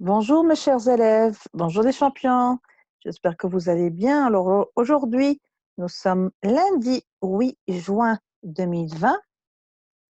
Bonjour mes chers élèves, bonjour les champions. J'espère que vous allez bien. Alors aujourd'hui, nous sommes lundi 8 juin 2020.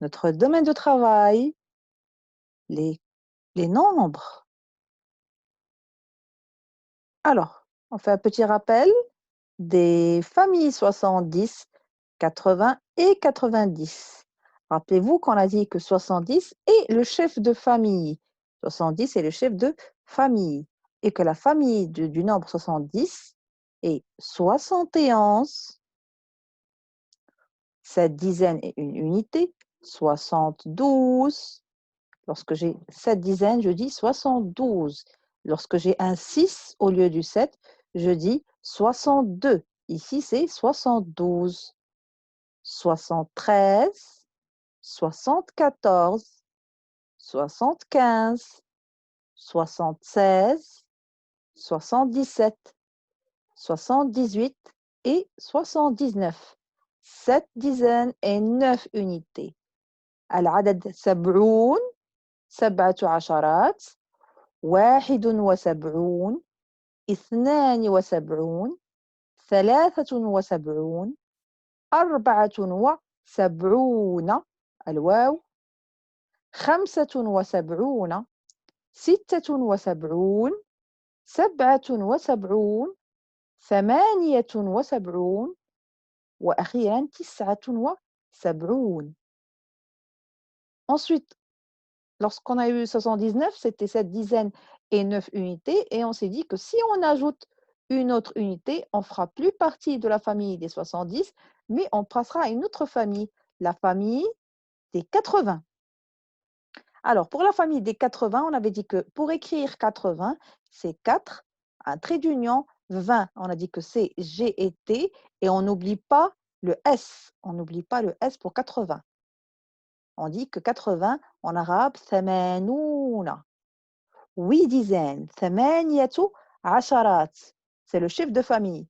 Notre domaine de travail, les, les nombres. Alors, on fait un petit rappel des familles 70, 80 et 90. Rappelez-vous qu'on a dit que 70 est le chef de famille. 70 est le chef de famille. Et que la famille du nombre 70 est 71, cette dizaine est une unité, 72. Lorsque j'ai cette dizaine, je dis 72. Lorsque j'ai un 6 au lieu du 7, je dis 62. Ici, c'est 72. 73, 74, 75, 76, 77, 78 et 79. 7 dizaines et 9 unités. العدد 70 7 عشرات 71 72 73 74 الواو 75 76 77 78 وأخيرا 79. Ensuite, lorsqu'on a eu 79, c'était 7 dizaines et 9 unités. Et on s'est dit que si on ajoute une autre unité, on ne fera plus partie de la famille des 70, mais on passera à une autre famille, la famille des 80. Alors, pour la famille des 80, on avait dit que pour écrire 80, c'est 4, un trait d'union, 20. On a dit que c'est G et T, et on n'oublie pas le S. On n'oublie pas le S pour 80. On dit que 80, en arabe, ثمانون. 8 dizaines, ثمانية عشرات. C'est le chiffre de famille.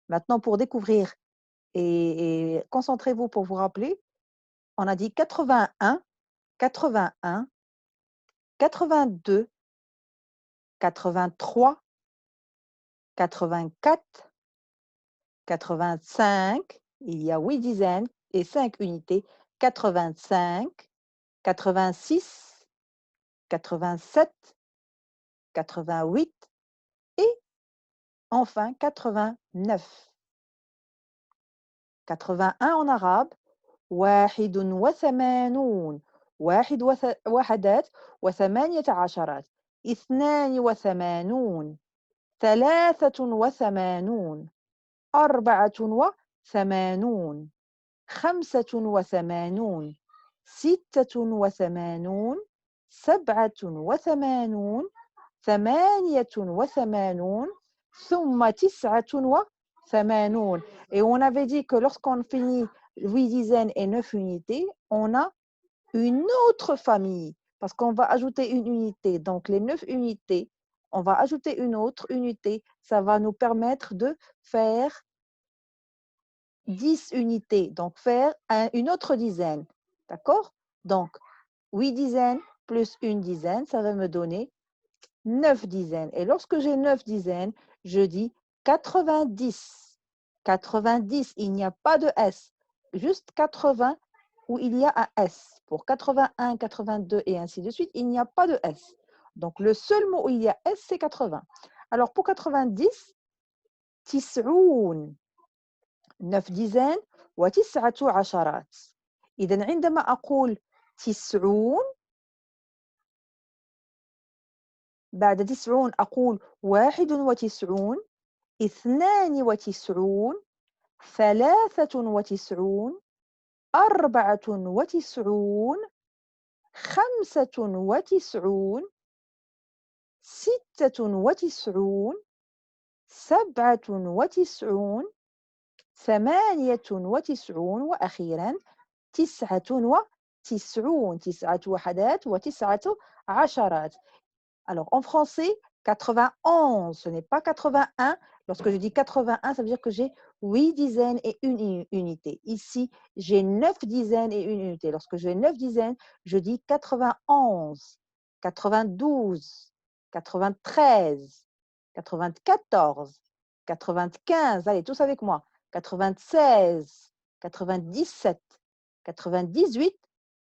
Maintenant, pour découvrir et concentrez-vous pour vous rappeler, on a dit 81, 81, 82, 83, 84, 85, il y a 8 dizaines et 5 unités, 85, 86, 87, 88 et enfin 89. 81 en arabe, واحد وثمانون وحدات وثمانية عشرات 82 83 84 85 86 87 88 ثم 89. Et on avait dit que lorsqu'on finit 8 dizaines et 9 unités, on a une autre famille parce qu'on va ajouter une unité. Donc, les 9 unités, on va ajouter une autre unité. Ça va nous permettre de faire 10 unités, donc faire une autre dizaine. D'accord? Donc, 8 dizaines plus une dizaine, ça va me donner 9 dizaines. Et lorsque j'ai 9 dizaines, je dis 90. 90, il n'y a pas de S, juste 80 où il y a un S. Pour 81, 82 et ainsi de suite, il n'y a pas de S. Donc, le seul mot où il y a S, c'est 80. Alors, pour 90, 90. 9 dizaines وتسعة عشرات. إذن عندما أقول 90 بعد 90 أقول 91 92 93 94 95 96 97 98 وأخيرا 99. 9 وحدات وتسعة عشرات. Alors, en français, 91, ce n'est pas 81. Lorsque je dis 81, ça veut dire que j'ai 8 dizaines et une unité. Ici, j'ai 9 dizaines et une unité. Lorsque j'ai 9 dizaines, je dis 91, 92, 93, 94, 95, allez, tous avec moi, 96, 97, 98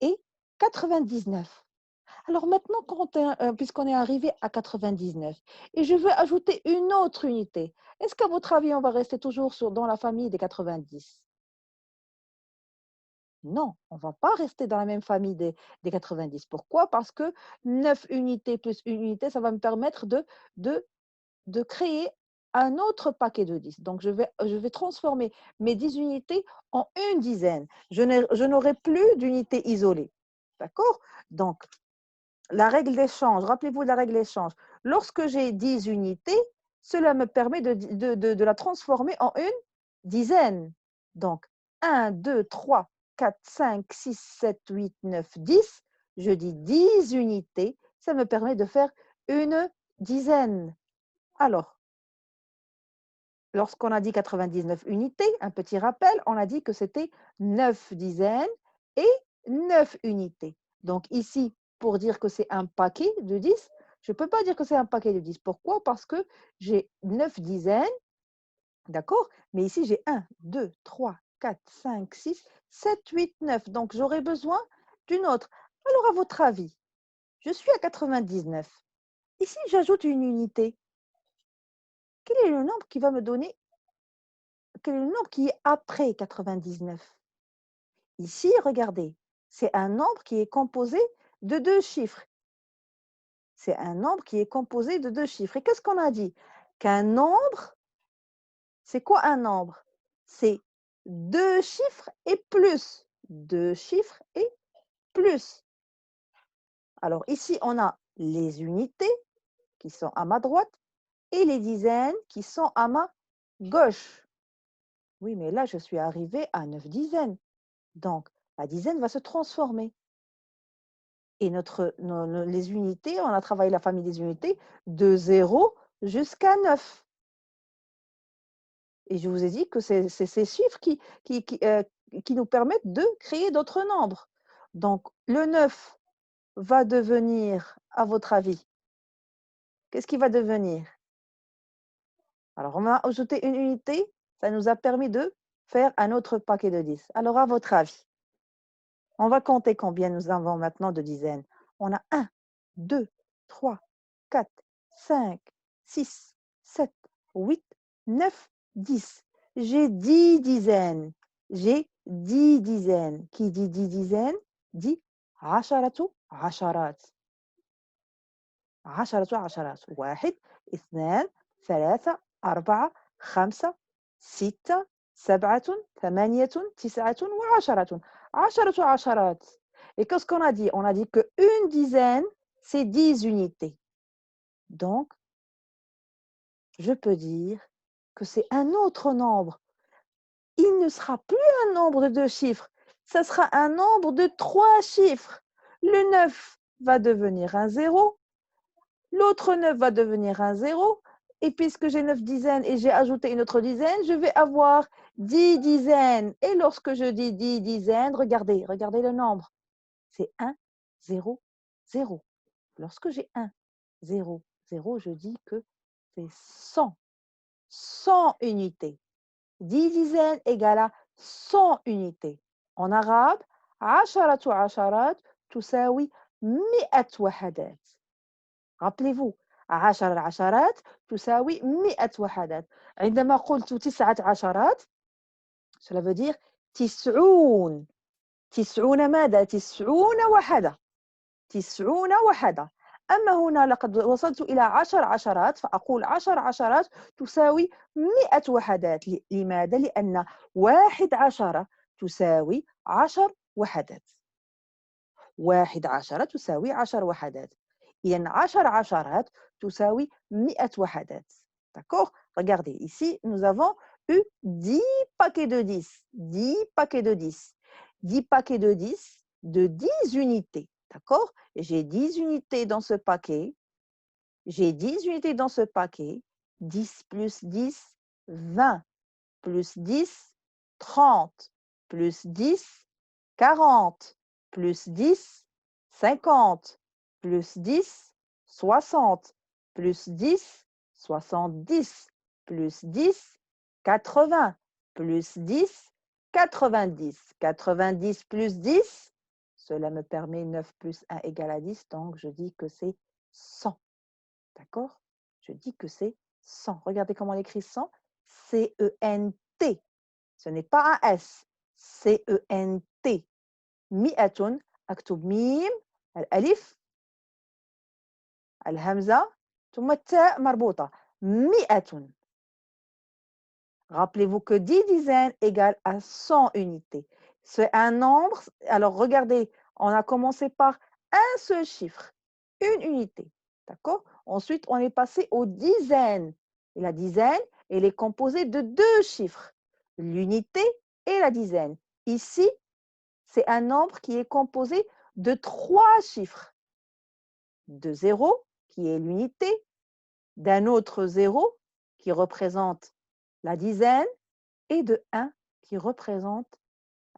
et 99. Alors maintenant, puisqu'on est arrivé à 99, et je veux ajouter une autre unité, est-ce qu'à votre avis, on va rester toujours dans la famille des 90? Non, on ne va pas rester dans la même famille des 90. Pourquoi? Parce que 9 unités plus une unité, ça va me permettre de, de créer un autre paquet de 10. Donc, je vais transformer mes 10 unités en une dizaine. Je n'aurai plus d'unités isolées. D'accord? Donc, la règle d'échange, rappelez-vous de la règle d'échange. Lorsque j'ai 10 unités, cela me permet de la transformer en une dizaine. Donc, 1, 2, 3, 4, 5, 6, 7, 8, 9, 10. Je dis 10 unités. Ça me permet de faire une dizaine. Alors, lorsqu'on a dit 99 unités, un petit rappel, on a dit que c'était 9 dizaines et 9 unités. Donc ici, pour dire que c'est un paquet de 10, je ne peux pas dire que c'est un paquet de 10. Pourquoi? Parce que j'ai 9 dizaines, d'accord? Mais ici, j'ai 1, 2, 3, 4, 5, 6, 7, 8, 9. Donc j'aurais besoin d'une autre. Alors, à votre avis, je suis à 99. Ici, j'ajoute une unité. Quel est le nombre qui va me donner quel est le nombre qui est après 99? Ici, regardez, c'est un nombre qui est composé de deux chiffres. C'est un nombre qui est composé de deux chiffres. Et qu'est-ce qu'on a dit? Qu'un nombre, c'est quoi un nombre? C'est deux chiffres et plus. Deux chiffres et plus. Alors ici, on a les unités qui sont à ma droite et les dizaines qui sont à ma gauche. Oui, mais là, je suis arrivée à 9 dizaines. Donc, la dizaine va se transformer. Et les unités, on a travaillé la famille des unités de 0 jusqu'à 9. Et je vous ai dit que c'est ces chiffres qui nous permettent de créer d'autres nombres. Donc, le 9 va devenir, à votre avis, qu'est-ce qu'il va devenir? Alors, on a ajouté une unité, ça nous a permis de faire un autre paquet de 10. Alors, à votre avis, on va compter combien nous avons maintenant de dizaines. On a 1, 2, 3, 4, 5, 6, 7, 8, 9, 10. J'ai 10 dizaines. J'ai 10 dizaines. Qui dit 10 dizaines dit عشرة عشرات. عشرة عشرات. واحد، اثنان، ثلاثة، أربعة، خمسة، ستة، سبعة، ثمانية، تسعة وعشرة. عشرة عشرات. Et qu'est-ce qu'on a dit? On a dit qu'une dizaine, c'est 10 unités. Donc, je peux dire que c'est un autre nombre. Il ne sera plus un nombre de deux chiffres, ça sera un nombre de trois chiffres. Le 9 va devenir un 0, l'autre 9 va devenir un 0, et puisque j'ai 9 dizaines et j'ai ajouté une autre dizaine, je vais avoir 10 dizaines. Et lorsque je dis 10 dizaines, regardez le nombre. C'est 1, 0, 0. Lorsque j'ai 1, 0, 0, je dis que c'est 100. 100 unités. 10 dizaines égale à 100 unités. En arabe, عشرة عشرات تساوي 100 وحدات. Rappelez-vous, 10 عشرات تساوي 100 وحدات. عندما قلت 9 عشرات, cela veut dire 90. 90 ماذا؟ 90 وحدة. 90 وحدة. أما هنا لقد وصلت إلى 10 عشرات، فأقول 10 عشرات تساوي 100 وحدات. لماذا؟ لأن 11 تساوي 10 وحدات. 11 تساوي 10 وحدات. إذن 10 عشرات تساوي 100 وحدات. D'accord? Regardez, ici, nous avons eu 10 paquets de 10. 10 paquets de 10. 10 paquets de 10 de 10 unités. D'accord? J'ai 10 unités dans ce paquet. J'ai 10 unités dans ce paquet. 10 plus 10, 20. Plus 10, 30. Plus 10, 40. Plus 10, 50. Plus 10, 60. plus 10, 70, plus 10, 80, plus 10, 90. 90 plus 10, cela me permet 9 plus 1 égale à 10, donc je dis que c'est 100. D'accord? Je dis que c'est 100. Regardez comment on écrit 100. C-E-N-T. Ce n'est pas un S. C-E-N-T. مئة أكتب ميم الألف الهمزة ثم التاء مربوطة. مئة. Rappelez-vous que 10 dizaines égale à 100 unités. C'est un nombre. Alors, regardez, on a commencé par un seul chiffre, une unité. D'accord? Ensuite, on est passé aux dizaines. Et la dizaine, elle est composée de deux chiffres, l'unité et la dizaine. Ici, c'est un nombre qui est composé de trois chiffres. De 0, qui est l'unité, d'un autre 0, qui représente la dizaine, et de 1 qui représente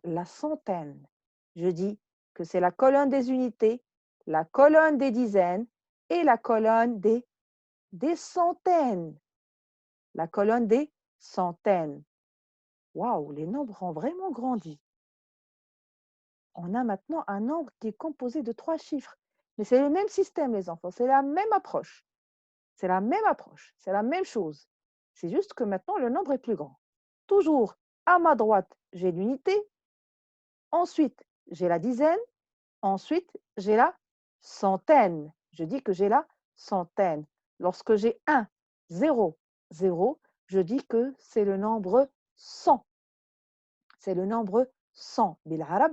la centaine. Je dis que c'est la colonne des unités, la colonne des dizaines et la colonne des centaines. La colonne des centaines. Waouh, les nombres ont vraiment grandi. On a maintenant un nombre qui est composé de trois chiffres. Mais c'est le même système, les enfants, c'est la même approche. C'est la même approche, c'est la même chose. C'est juste que maintenant, le nombre est plus grand. Toujours à ma droite, j'ai l'unité. Ensuite, j'ai la dizaine. Ensuite, j'ai la centaine. Je dis que j'ai la centaine. Lorsque j'ai 1, 0, 0, je dis que c'est le nombre 100. C'est le nombre 100.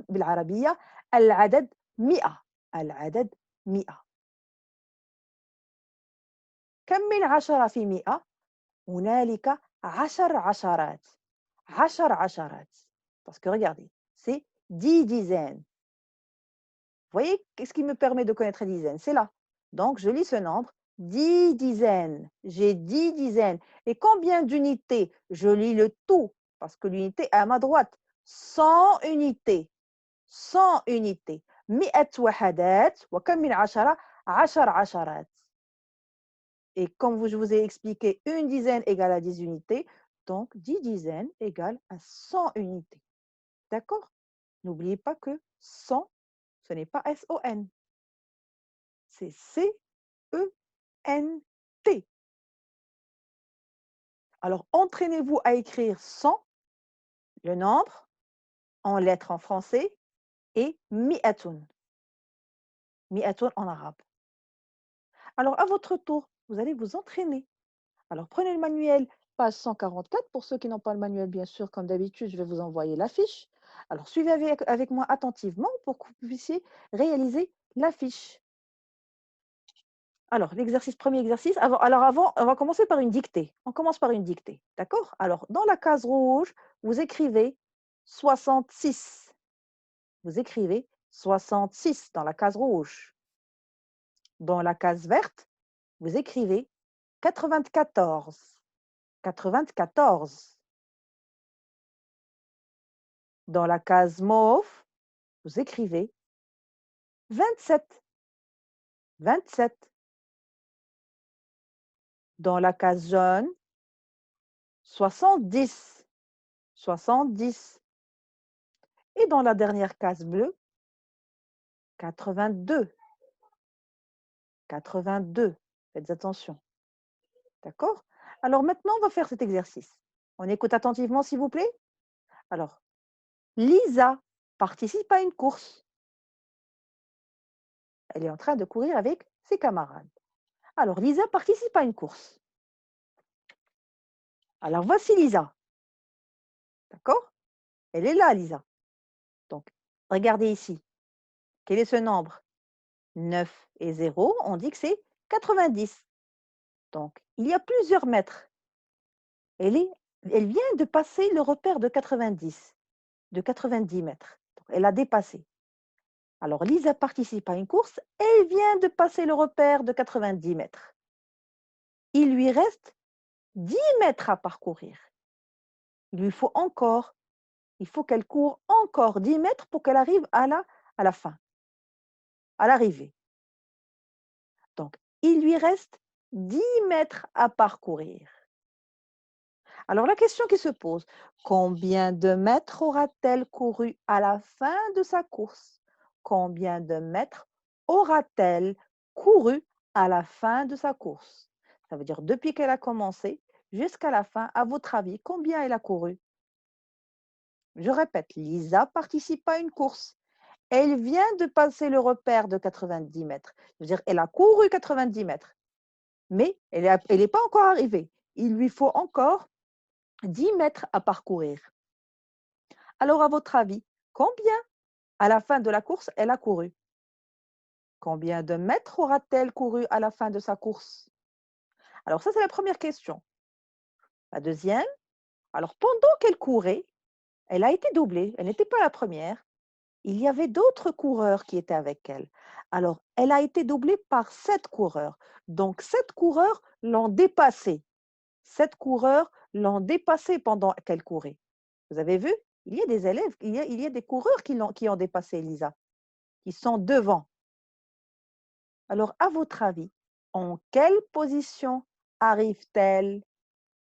بالعربية العدد 100. العدد 100. كم من 10 في 100؟ هنالك 10 عشرات. 10 عشرات. Parce que regardez, c'est 10 dizaines. Vous voyez, qu'est-ce qui me permet de connaître les dizaines? C'est là. Donc, je lis ce nombre, 10 dizaines. J'ai 10 dizaines. Et combien d'unités? Je lis le tout, parce que l'unité est à ma droite. 100 unités. 100 unités. 100 وحدات. وكم من 10؟ 10 عشرات. Et comme je vous ai expliqué, une dizaine égale à 10 unités. Donc, 10 dizaines égale à 100 unités. D'accord? N'oubliez pas que 100, ce n'est pas S-O-N. C'est C-E-N-T. Alors, entraînez-vous à écrire 100, le nombre, en lettres en français, et mi'atoun. Mi'atoun en arabe. Alors, à votre tour, vous allez vous entraîner. Alors, prenez le manuel, page 144. Pour ceux qui n'ont pas le manuel, bien sûr, comme d'habitude, je vais vous envoyer la fiche. Alors, suivez avec moi attentivement pour que vous puissiez réaliser la fiche. Alors, premier exercice. Avant, on va commencer par une dictée. On commence par une dictée, d'accord? Alors, dans la case rouge, vous écrivez 66. Vous écrivez 66 dans la case rouge. Dans la case verte, vous écrivez 94. 94. Dans la case mauve, vous écrivez 27. 27. Dans la case jaune, 70. 70. Et dans la dernière case bleue, 82. 82. Faites attention. D'accord? Alors maintenant, on va faire cet exercice. On écoute attentivement, s'il vous plaît. Alors, Lisa participe à une course. Elle est en train de courir avec ses camarades. Alors, Lisa participe à une course. Alors, voici Lisa. D'accord? Elle est là, Lisa. Donc, regardez ici. Quel est ce nombre? 9 et 0, on dit que c'est 90. Donc, il y a plusieurs mètres. Elle vient de passer le repère de 90 mètres. Donc, elle a dépassé. Alors, Lisa participe à une course. Elle vient de passer le repère de 90 mètres. Il lui reste 10 mètres à parcourir. Il faut qu'elle court encore 10 mètres pour qu'elle arrive à la fin, à l'arrivée. Donc, il lui reste 10 mètres à parcourir. Alors la question qui se pose, combien de mètres aura-t-elle couru à la fin de sa course? Combien de mètres aura-t-elle couru à la fin de sa course? Ça veut dire depuis qu'elle a commencé jusqu'à la fin, à votre avis, combien elle a couru? Je répète, Lisa participe à une course. Elle vient de passer le repère de 90 mètres. Ça veut dire elle a couru 90 mètres, mais elle n'est pas encore arrivée. Il lui faut encore 10 mètres à parcourir. Alors, à votre avis, combien à la fin de la course elle a couru? Combien de mètres aura-t-elle couru à la fin de sa course? Alors, ça, c'est la première question. La deuxième, alors pendant qu'elle courait, elle a été doublée. Elle n'était pas la première. Il y avait d'autres coureurs qui étaient avec elle. Alors, elle a été doublée par 7 coureurs. Donc, 7 coureurs l'ont dépassée. 7 coureurs l'ont dépassée pendant qu'elle courait. Vous avez vu? Il y a des élèves, il y a des coureurs qui ont dépassé Elisa, qui sont devant. Alors, à votre avis, en quelle position arrive-t-elle?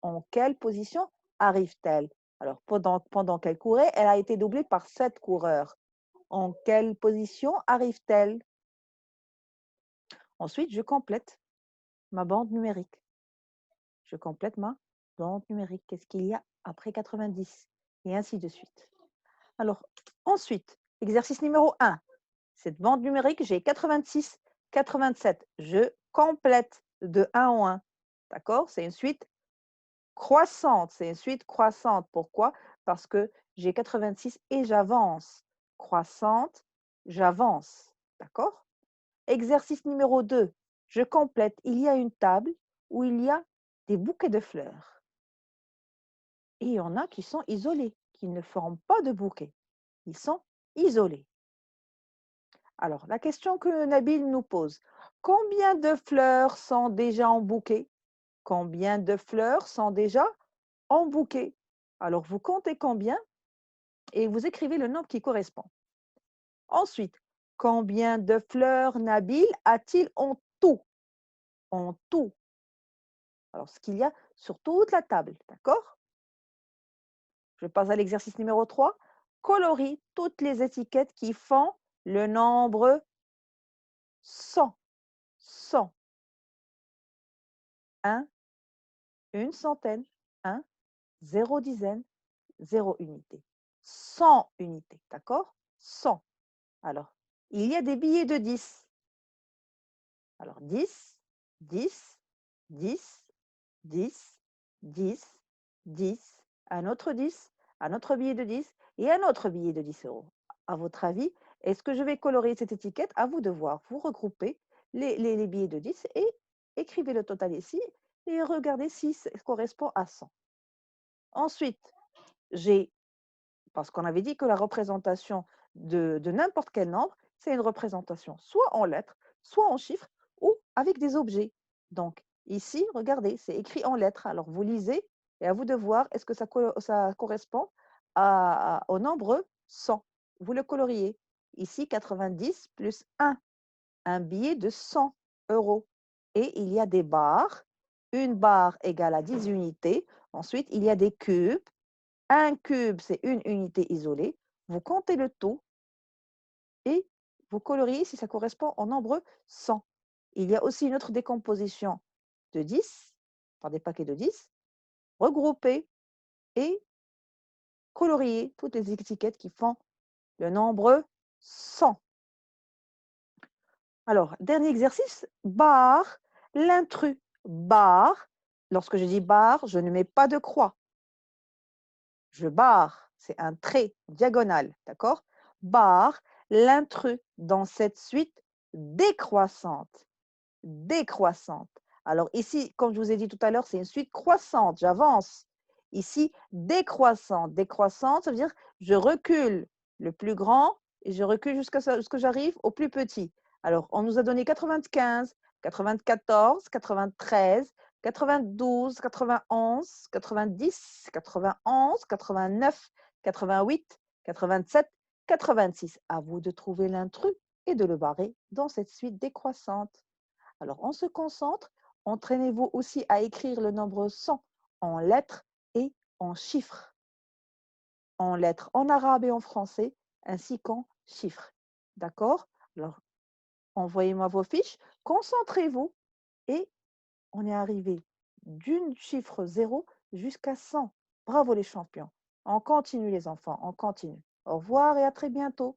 En quelle position arrive-t-elle? Alors, pendant qu'elle courait, elle a été doublée par 7 coureurs. En quelle position arrive-t-elle? Ensuite, je complète ma bande numérique. Je complète ma bande numérique. Qu'est-ce qu'il y a après 90? Et ainsi de suite. Alors, ensuite, exercice numéro 1. Cette bande numérique, j'ai 86, 87. Je complète de 1 en 1. D'accord? C'est une suite croissante. C'est une suite croissante. Pourquoi? Parce que j'ai 86 et j'avance. Croissante, j'avance. D'accord? Exercice numéro 2. Je complète. Il y a une table où il y a des bouquets de fleurs. Et il y en a qui sont isolés, qui ne forment pas de bouquet. Ils sont isolés. Alors, la question que Nabil nous pose, combien de fleurs sont déjà en bouquet? Combien de fleurs sont déjà en bouquet? Alors, vous comptez combien et vous écrivez le nombre qui correspond. Ensuite, combien de fleurs Nabil a-t-il en tout? En tout. Alors, ce qu'il y a sur toute la table, d'accord? Je passe à l'exercice numéro 3. Colorie toutes les étiquettes qui font le nombre 100. 100. 1, une centaine, 1, 0 dizaine, 0 unité. 100 unités, d'accord? 100. Alors, il y a des billets de 10. Alors, 10, 10, 10, 10, 10, 10, un autre 10, un autre billet de 10 et un autre billet de 10 euros. À votre avis, est-ce que je vais colorer cette étiquette? À vous de voir. Vous regroupez les billets de 10 et écrivez le total ici et regardez si ça correspond à 100. Ensuite, j'ai, parce qu'on avait dit que la représentation de n'importe quel nombre, c'est une représentation soit en lettres, soit en chiffres ou avec des objets. Donc, ici, regardez, c'est écrit en lettres. Alors, vous lisez et à vous de voir est-ce que ça correspond au nombre 100. Vous le coloriez. Ici, 90 plus 1 billet de 100 euros. Et il y a des barres. Une barre égale à 10 unités. Ensuite, il y a des cubes. Un cube, c'est une unité isolée. Vous comptez le tout et vous coloriez si ça correspond au nombre 100. Il y a aussi une autre décomposition de 10, par des paquets de 10, regroupez et coloriez toutes les étiquettes qui font le nombre 100. Alors, dernier exercice, barre l'intrus. Barre, lorsque je dis barre, je ne mets pas de croix. Je barre, c'est un trait diagonal, d'accord? Barre l'intrus dans cette suite décroissante. Décroissante. Alors ici, comme je vous ai dit tout à l'heure, c'est une suite croissante, j'avance. Ici, décroissante. Décroissante, ça veut dire je recule le plus grand et je recule jusqu'à ce que j'arrive au plus petit. Alors, on nous a donné 95, 94, 93, 92, 91, 90, 91, 89, 88, 87, 86. À vous de trouver l'intrus et de le barrer dans cette suite décroissante. Alors, on se concentre, Entraînez-vous aussi à écrire le nombre 100 en lettres et en chiffres. En lettres en arabe et en français, ainsi qu'en chiffres. D'accord? Alors, envoyez-moi vos fiches, concentrez-vous et on est arrivé d'une chiffre 0 jusqu'à 100. Bravo les champions. On continue les enfants, on continue. Au revoir et à très bientôt.